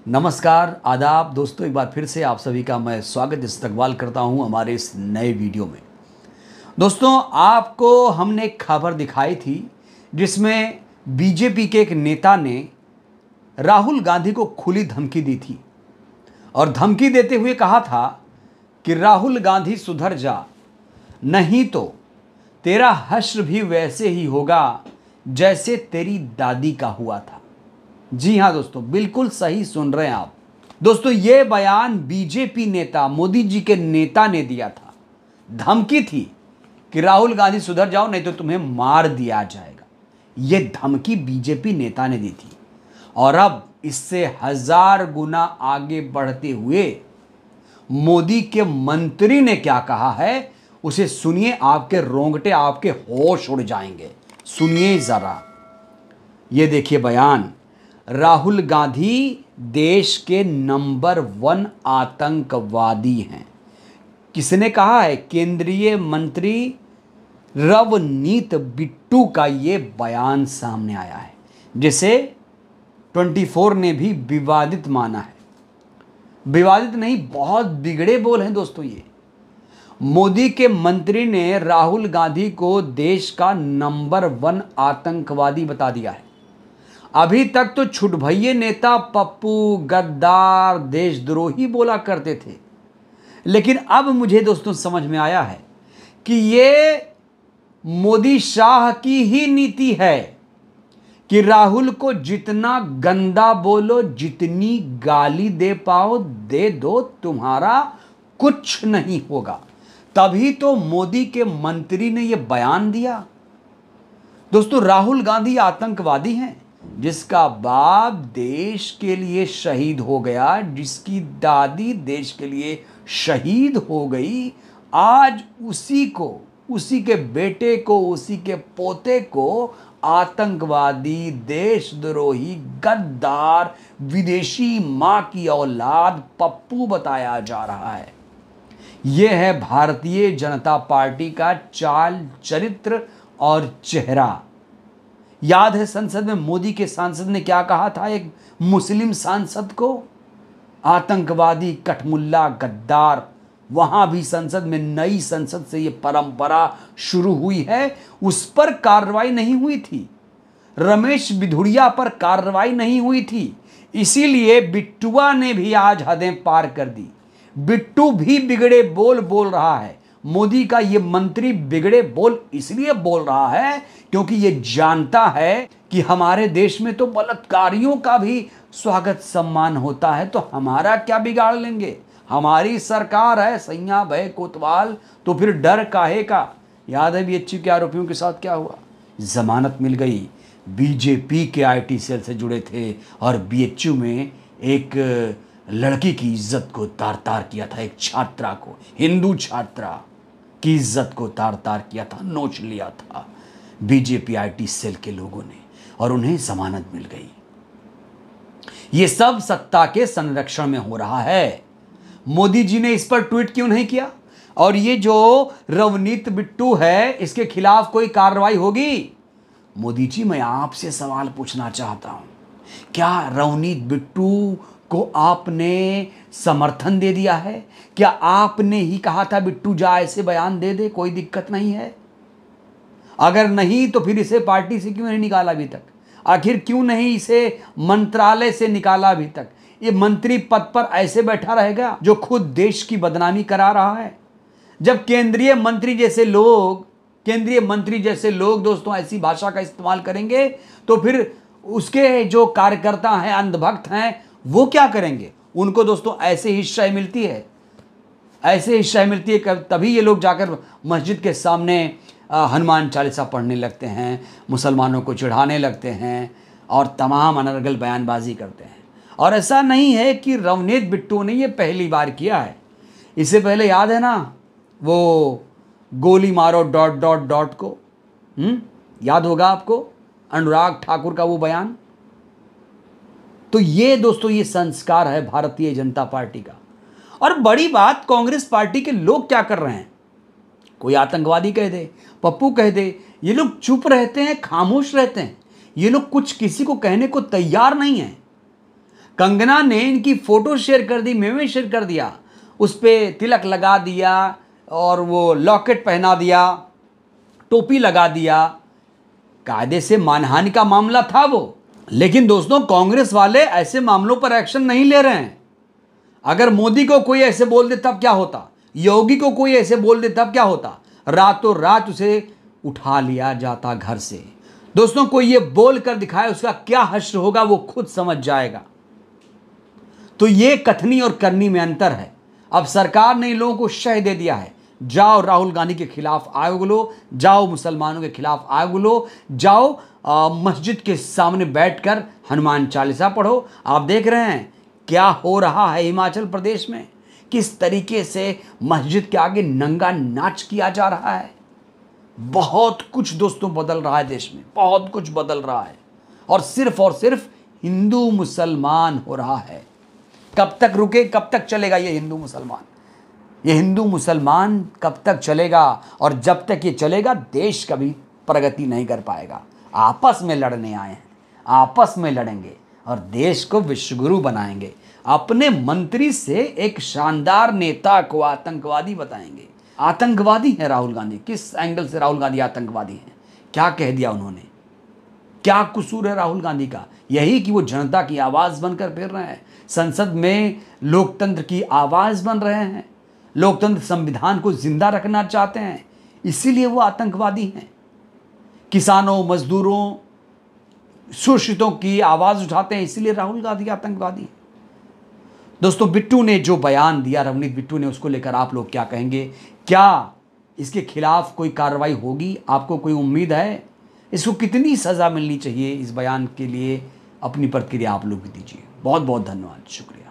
नमस्कार, आदाब दोस्तों, एक बार फिर से आप सभी का मैं स्वागत इस्तकबाल करता हूं हमारे इस नए वीडियो में। दोस्तों, आपको हमने एक खबर दिखाई थी जिसमें बीजेपी के एक नेता ने राहुल गांधी को खुली धमकी दी थी और धमकी देते हुए कहा था कि राहुल गांधी सुधर जा, नहीं तो तेरा हश्र भी वैसे ही होगा जैसे तेरी दादी का हुआ था। जी हां दोस्तों, बिल्कुल सही सुन रहे हैं आप। दोस्तों, यह बयान बीजेपी नेता मोदी जी के नेता ने दिया था। धमकी थी कि राहुल गांधी सुधर जाओ, नहीं तो तुम्हें मार दिया जाएगा। यह धमकी बीजेपी नेता ने दी थी और अब इससे 1000 गुना आगे बढ़ते हुए मोदी के मंत्री ने क्या कहा है, उसे सुनिए। आपके रोंगटे, आपके होश उड़ जाएंगे। सुनिए जरा, ये देखिए बयान। राहुल गांधी देश के नंबर 1 आतंकवादी हैं। किसने कहा है? केंद्रीय मंत्री रवनीत बिट्टू का ये बयान सामने आया है, जिसे 24 ने भी विवादित माना है। विवादित नहीं, बहुत बिगड़े बोल हैं दोस्तों। ये मोदी के मंत्री ने राहुल गांधी को देश का नंबर 1 आतंकवादी बता दिया है। अभी तक तो छुटभइये नेता पप्पू, गद्दार, देशद्रोही बोला करते थे, लेकिन अब मुझे दोस्तों समझ में आया है कि ये मोदी शाह की ही नीति है कि राहुल को जितना गंदा बोलो, जितनी गाली दे पाओ दे दो, तुम्हारा कुछ नहीं होगा। तभी तो मोदी के मंत्री ने यह बयान दिया। दोस्तों, राहुल गांधी आतंकवादी हैं, जिसका बाप देश के लिए शहीद हो गया, जिसकी दादी देश के लिए शहीद हो गई। आज उसी को, उसी के बेटे को, उसी के पोते को आतंकवादी, देशद्रोही, गद्दार, विदेशी मां की औलाद पप्पू बताया जा रहा है। यह है भारतीय जनता पार्टी का चाल, चरित्र और चेहरा। याद है संसद में मोदी के सांसद ने क्या कहा था एक मुस्लिम सांसद को? आतंकवादी, कठमुल्ला, गद्दार। वहां भी संसद में, नई संसद से यह परंपरा शुरू हुई है, उस पर कार्रवाई नहीं हुई थी। रमेश बिधुड़िया पर कार्रवाई नहीं हुई थी, इसीलिए बिट्टुआ ने भी आज हदें पार कर दी। बिट्टू भी बिगड़े बोल बोल रहा है। मोदी का ये मंत्री बिगड़े बोल इसलिए बोल रहा है क्योंकि ये जानता है कि हमारे देश में तो बलात्कारियों का भी स्वागत सम्मान होता है, तो हमारा क्या बिगाड़ लेंगे? हमारी सरकार है, सैया भय कोतवाल, तो फिर डर काहे का? याद है बीएचयू के आरोपियों के साथ क्या हुआ? जमानत मिल गई। बीजेपी के आईटी सेल से जुड़े थे और बीएचयू में एक लड़की की इज्जत को तार तार किया था। एक छात्रा को, हिंदू छात्रा की इज्जत को तार तार किया था, नोच लिया था बीजेपी आईटी सेल के लोगों ने, और उन्हें जमानत मिल गई। ये सब सत्ता के संरक्षण में हो रहा है। मोदी जी ने इस पर ट्वीट क्यों नहीं किया? और ये जो रवनीत बिट्टू है, इसके खिलाफ कोई कार्रवाई होगी? मोदी जी, मैं आपसे सवाल पूछना चाहता हूं, क्या रवनीत बिट्टू को आपने समर्थन दे दिया है? क्या आपने ही कहा था बिट्टू जा ऐसे बयान दे दे, कोई दिक्कत नहीं है? अगर नहीं तो फिर इसे पार्टी से क्यों नहीं निकाला अभी तक? आखिर क्यों नहीं इसे मंत्रालय से निकाला अभी तक? ये मंत्री पद पर ऐसे बैठा रहेगा जो खुद देश की बदनामी करा रहा है। जब केंद्रीय मंत्री जैसे लोग दोस्तों ऐसी भाषा का इस्तेमाल करेंगे, तो फिर उसके जो कार्यकर्ता हैं, अंधभक्त हैं, वो क्या करेंगे? उनको दोस्तों ऐसे ही शय मिलती है, ऐसे ही शय मिलती है। तभी ये लोग जाकर मस्जिद के सामने हनुमान चालीसा पढ़ने लगते हैं, मुसलमानों को चिढ़ाने लगते हैं और तमाम अनर्गल बयानबाजी करते हैं। और ऐसा नहीं है कि रवनीत बिट्टू ने ये पहली बार किया है। इससे पहले याद है ना, वो गोली मारो ... को, याद होगा आपको, अनुराग ठाकुर का वो बयान। तो ये दोस्तों, ये संस्कार है भारतीय जनता पार्टी का। और बड़ी बात, कांग्रेस पार्टी के लोग क्या कर रहे हैं? कोई आतंकवादी कह दे, पप्पू कह दे, ये लोग चुप रहते हैं, खामोश रहते हैं। ये लोग कुछ किसी को कहने को तैयार नहीं है। कंगना ने इनकी फ़ोटो शेयर कर दी, मेमे शेयर कर दिया, उस पर तिलक लगा दिया और वो लॉकेट पहना दिया, टोपी लगा दिया। कायदे से मानहानि का मामला था वो। लेकिन दोस्तों, कांग्रेस वाले ऐसे मामलों पर एक्शन नहीं ले रहे हैं। अगर मोदी को कोई ऐसे बोल दे तब क्या होता, योगी को कोई ऐसे बोल दे तब क्या होता, रातों रात उसे उठा लिया जाता घर से। दोस्तों, कोई ये बोल कर दिखाए उसका क्या हश्र होगा वो खुद समझ जाएगा। तो ये कथनी और करनी में अंतर है। अब सरकार ने इन लोगों को शह दे दिया है, जाओ राहुल गांधी के खिलाफ आग लो, जाओ मुसलमानों के खिलाफ आग लो, जाओ मस्जिद के सामने बैठकर हनुमान चालीसा पढ़ो। आप देख रहे हैं क्या हो रहा है हिमाचल प्रदेश में, किस तरीके से मस्जिद के आगे नंगा नाच किया जा रहा है। बहुत कुछ दोस्तों बदल रहा है देश में, बहुत कुछ बदल रहा है, और सिर्फ हिंदू मुसलमान हो रहा है। कब तक रुके, कब तक चलेगा ये हिंदू मुसलमान? ये हिंदू मुसलमान कब तक चलेगा? और जब तक ये चलेगा देश कभी प्रगति नहीं कर पाएगा। आपस में लड़ने आए हैं, आपस में लड़ेंगे और देश को विश्वगुरु बनाएंगे। अपने मंत्री से एक शानदार नेता को आतंकवादी बताएंगे। आतंकवादी है राहुल गांधी। किस एंगल से राहुल गांधी आतंकवादी हैं? क्या कह दिया उन्होंने? क्या कसूर है राहुल गांधी का? यही कि वो जनता की आवाज़ बनकर फिर रहे हैं, संसद में लोकतंत्र की आवाज़ बन रहे हैं, लोकतंत्र संविधान को जिंदा रखना चाहते हैं, इसीलिए वो आतंकवादी हैं। किसानों, मजदूरों, शोषितों की आवाज़ उठाते हैं, इसीलिए राहुल गांधी आतंकवादी हैं। दोस्तों, बिट्टू ने जो बयान दिया, रवनीत बिट्टू ने, उसको लेकर आप लोग क्या कहेंगे? क्या इसके खिलाफ कोई कार्रवाई होगी? आपको कोई उम्मीद है? इसको कितनी सज़ा मिलनी चाहिए? इस बयान के लिए अपनी प्रतिक्रिया आप लोग भी दीजिए। बहुत बहुत धन्यवाद, शुक्रिया।